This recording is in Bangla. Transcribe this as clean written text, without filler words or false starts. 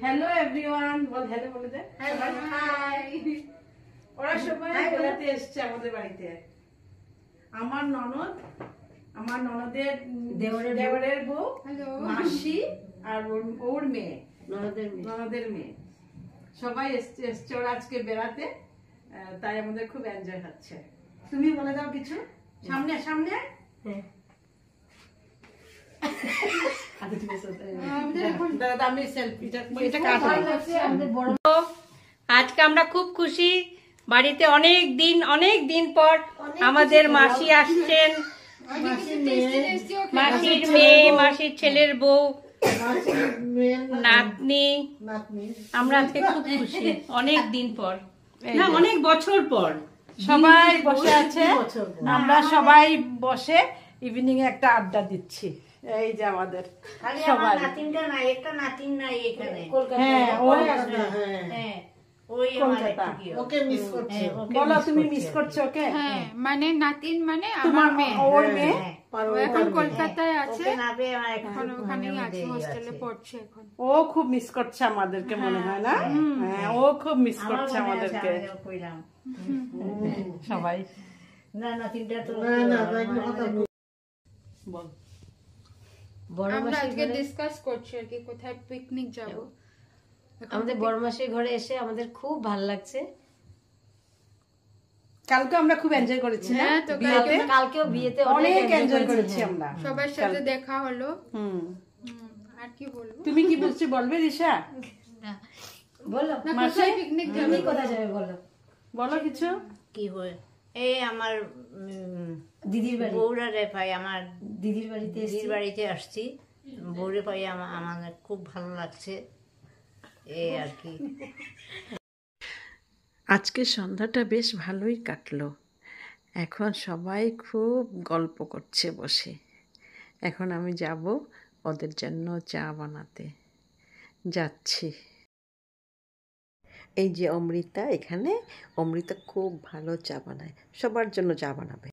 হ্যালো এভরিওয়ান, বল হ্যালো বলে দে। হাই। ওরা সবাই বেড়াতে এসেছে আমাদের বাড়িতে। আমার ননদ, আমার ননদের দেওরের বউ, মাসি আর ওর মেয়ে, ননদের মেয়ে সবাই এসছে ওরা আজকে বেড়াতে, তাই আমাদের খুব এনজয় হচ্ছে। তুমি বলে দাও কিছু। সামনে সামনে আজকে আমরা খুব খুশি, বাড়িতে অনেক দিন পর আমাদের মাসি আসছেন, মাসির মেয়ে, মাসির ছেলের বউ, নাতনি। আমরা আজকে খুব খুশি, অনেক দিন পর না, অনেক বছর পর সবাই বসে আছে। আমরা সবাই বসে ইভিনিং এ একটা আড্ডা দিচ্ছি। এই যে আমাদের সবাই নাতিনটা নাই, একটা নাতিন নাই এখানে। হ্যাঁ, ওই কলকাতা। ওকে মিস করছি। বলো তুমি মিস করছো ওকে? হ্যাঁ, মানে নাতিন মানে তোমার আমার মেয়ে, ওর মেয়ে এখন কলকাতায় আছে, এখন ওখানেই আছে, হোস্টেলে পড়ছে এখন। ও খুব মিস করছে আমাদেরকে মনে হয় না? হ্যাঁ, ও খুব মিস করছে আমাদেরকে সবাই। না নাতিনটা তো বল। আমরা আজকে ডিসকাস করছি আর কি কোথায় পিকনিক যাব। আমাদের বড় মাসির ঘরে এসে আমাদের খুব ভালো লাগছে। কালকে আমরা খুব এনজয় করেছি না? হ্যাঁ, তো কালকেও বিয়েতে অনেক এনজয় করেছি আমরা। সবার সাথে দেখা হলো। আর কি বলবো? তুমি কি বলছো বলবে রিশা? বলো মাসি পিকনিক তুমি কোথায় যাবে বলো, বলো কিছু। কি হয় এই আমার দিদির বাড়ি, বউরা রে পাই, আমার দিদির বাড়িতে দিদির বাড়িতে আসছি, বউরে পাই আমার খুব ভালো লাগছে, এই আর কি। আজকে সন্ধ্যাটা বেশ ভালোই কাটলো। এখন সবাই খুব গল্প করছে বসে। এখন আমি যাব ওদের জন্য চা বানাতে যাচ্ছি। এই যে অমৃতা, এখানে অমৃতা খুব ভালো চা বানায়, সবার জন্য চা বানাবে।